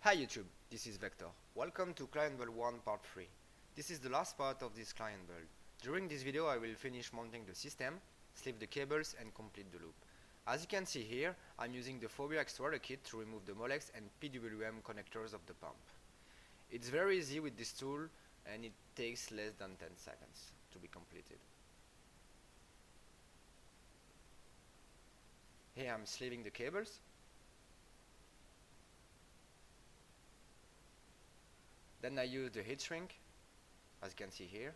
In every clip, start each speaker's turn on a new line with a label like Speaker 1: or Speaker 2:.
Speaker 1: Hi YouTube, this is Vector. Welcome to Client Build 1 Part 3. This is the last part of this client build. During this video I will finish mounting the system, sleeve the cables and complete the loop. As you can see here, I'm using the Phobia extruder kit to remove the Molex and PWM connectors of the pump. It's very easy with this tool and it takes less than 10 seconds to be completed. Here I'm sleeving the cables. Then I use the heat shrink, as you can see here.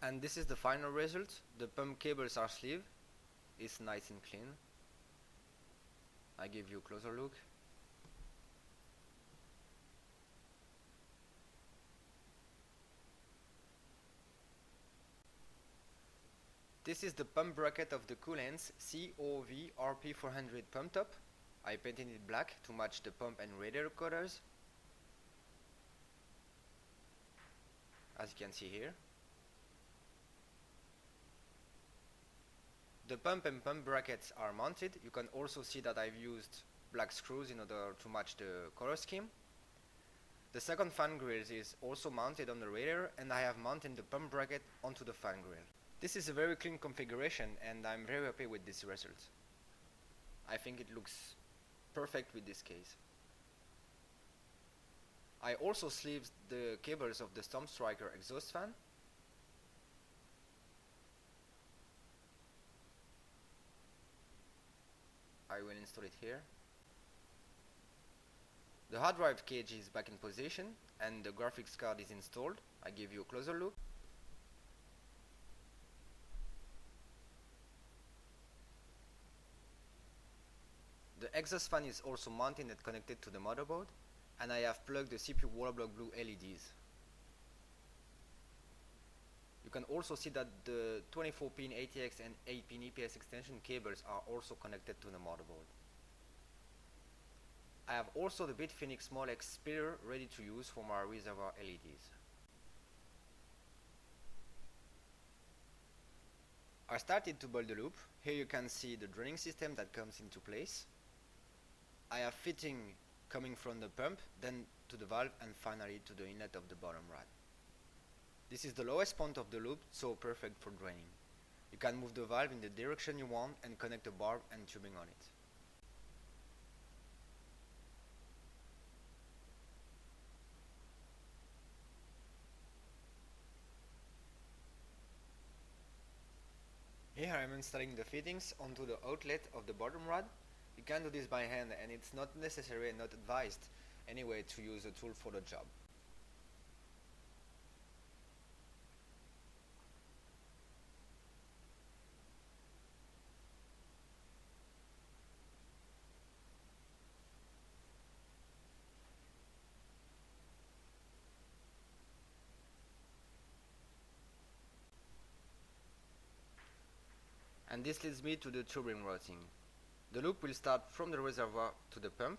Speaker 1: And this is the final result. The pump cables are sleeved. It's nice and clean. I give you a closer look. This is the pump bracket of the Coolant's COV RP400 pump top. I painted it black to match the pump and radiator colors, as you can see here. The pump and pump brackets are mounted. You can also see that I've used black screws in order to match the color scheme. The second fan grill is also mounted on the radiator, and I have mounted the pump bracket onto the fan grill. This is a very clean configuration and I'm very happy with this result. I think it looks perfect with this case. I also sleeved the cables of the StormStryker exhaust fan. I will install it here. The hard drive cage is back in position and the graphics card is installed. I give you a closer look. The exhaust fan is also mounted and connected to the motherboard, and I have plugged the CPU wall block blue LEDs. You can also see that the 24-pin ATX and 8-pin EPS extension cables are also connected to the motherboard. I have also the Bitfinex Molex splitter ready to use for my reservoir LEDs. I started to build the loop. Here you can see the drilling system that comes into place. I have fitting coming from the pump, then to the valve, and finally to the inlet of the bottom rod. This is the lowest point of the loop, so perfect for draining. You can move the valve in the direction you want and connect the barb and tubing on it. Here I am installing the fittings onto the outlet of the bottom rod. You can do this by hand and it's not necessary and not advised anyway to use a tool for the job. And this leads me to the tubing routing. The loop will start from the reservoir to the pump,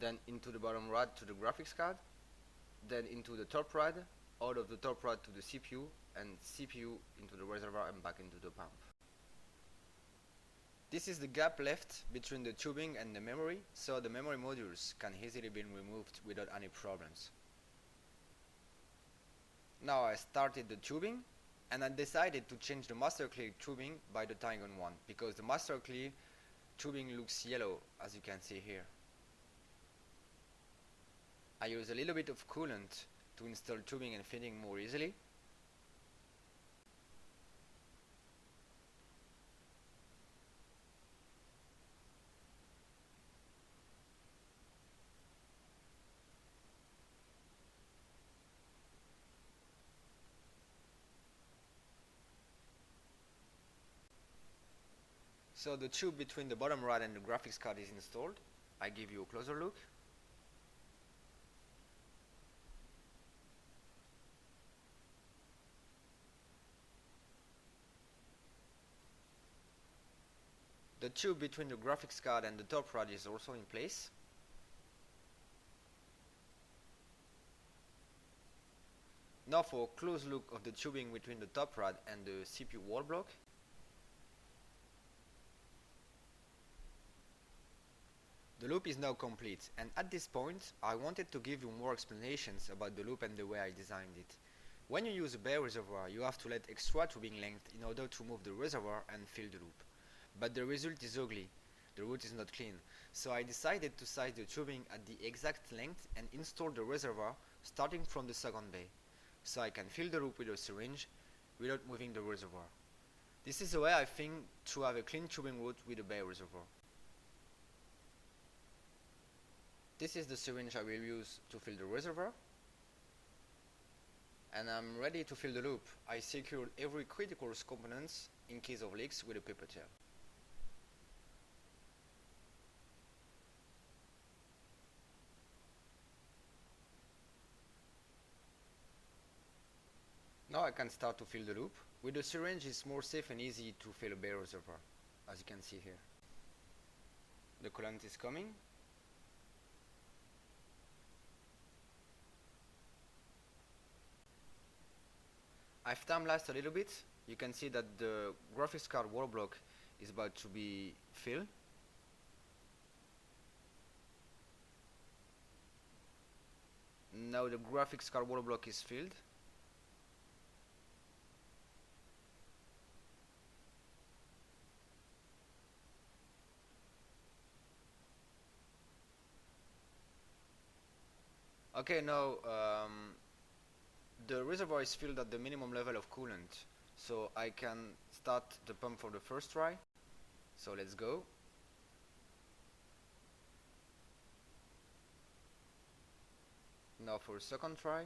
Speaker 1: then into the bottom rod to the graphics card, then into the top rod, out of the top rod to the CPU, and CPU into the reservoir and back into the pump. This is the gap left between the tubing and the memory, so the memory modules can easily be removed without any problems. Now I started the tubing, and I decided to change the master clear tubing by the Tygon one, because the master clear tubing looks yellow, as you can see here. I use a little bit of coolant to install tubing and fitting more easily. So the tube between the bottom rod and the graphics card is installed. I give you a closer look. The tube between the graphics card and the top rod is also in place. Now for a close look of the tubing between the top rod and the CPU wall block. The loop is now complete, and at this point I wanted to give you more explanations about the loop and the way I designed it. When you use a bare reservoir, you have to let extra tubing length in order to move the reservoir and fill the loop. But the result is ugly. The route is not clean. So I decided to size the tubing at the exact length and install the reservoir starting from the second bay, so I can fill the loop with a syringe without moving the reservoir. This is the way I think to have a clean tubing route with a bare reservoir. This is the syringe I will use to fill the reservoir, and I'm ready to fill the loop. I secured every critical components in case of leaks with a paper tail. Now I can start to fill the loop. With the syringe it's more safe and easy to fill a bare reservoir, as you can see here. The coolant is coming. I've time-lapsed a little bit. You can see that the graphics card wall block is about to be filled. Now the graphics card wall block is filled. Okay, now the reservoir is filled at the minimum level of coolant, so I can start the pump for the first try. So let's go. Now for a second try.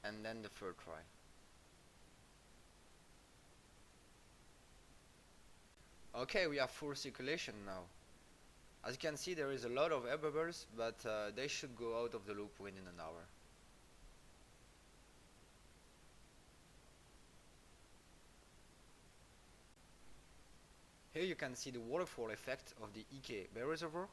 Speaker 1: And then the third try. Okay, we have full circulation now. As you can see, there is a lot of air bubbles, but they should go out of the loop within an hour. Here you can see the waterfall effect of the EK bare reservoir.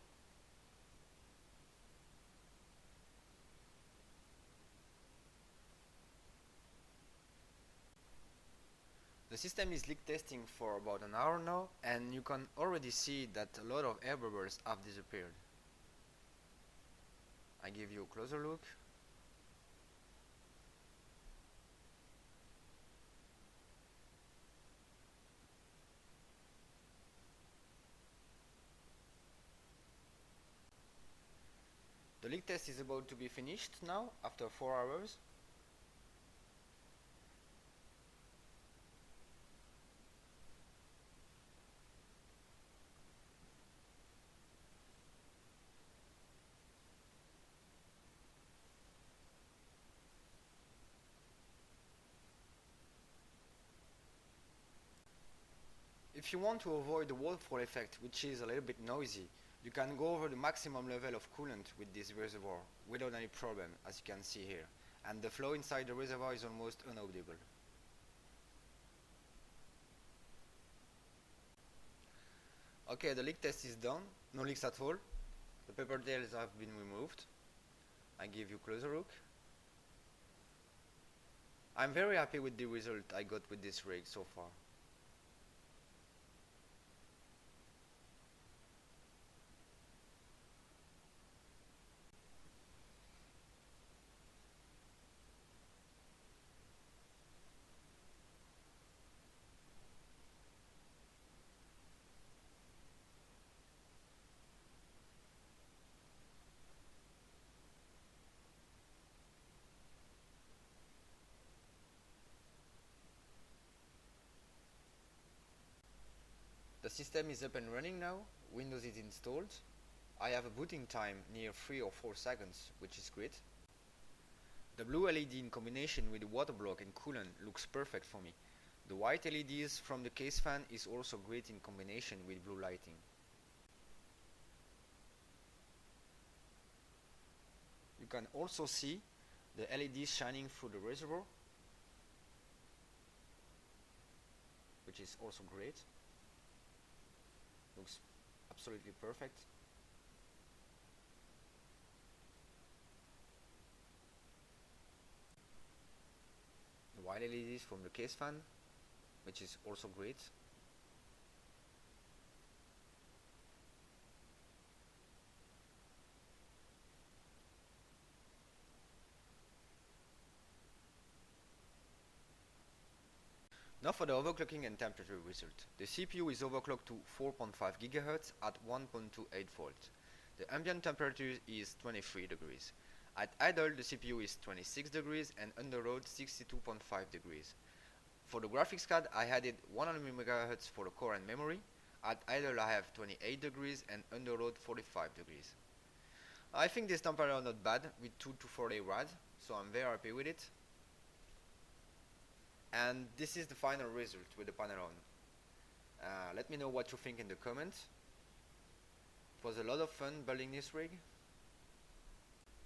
Speaker 1: The system is leak testing for about an hour now, and you can already see that a lot of air bubbles have disappeared. I give you a closer look. The leak test is about to be finished now after 4 hours. If you want to avoid the waterfall effect, which is a little bit noisy, you can go over the maximum level of coolant with this reservoir without any problem, as you can see here, and the flow inside the reservoir is almost inaudible. Okay, the leak test is done, no leaks at all. The paper tails have been removed. I give you a closer look. I'm very happy with the result I got with this rig so far. The system is up and running now, Windows is installed. I have a booting time near 3 or 4 seconds, which is great. The blue LED in combination with the water block and coolant looks perfect for me. The white LEDs from the case fan is also great in combination with blue lighting. You can also see the LEDs shining through the reservoir, which is also great. Looks absolutely perfect. The white LEDs from the case fan, which is also great. Now for the overclocking and temperature result. The CPU is overclocked to 4.5 GHz at 1.28 volts. The ambient temperature is 23 degrees. At idle, the CPU is 26 degrees and under load 62.5 degrees. For the graphics card, I added 100 MHz for the core and memory. At idle, I have 28 degrees and under load 45 degrees. I think this temperature are not bad with 2 to 4 rad, so I'm very happy with it. And this is the final result with the panel on. Let me know what you think in the comments. It was a lot of fun building this rig.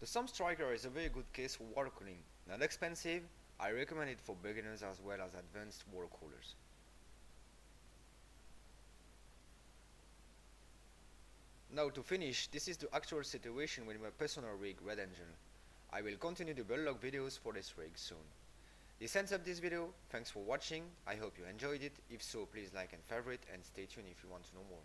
Speaker 1: The StormStryker is a very good case for water cooling. Not expensive, I recommend it for beginners as well as advanced water coolers. Now to finish, this is the actual situation with my personal rig Red Angel. I will continue the build log videos for this rig soon. This ends up this video. Thanks for watching. I hope you enjoyed it. If so, please like and favorite and stay tuned if you want to know more.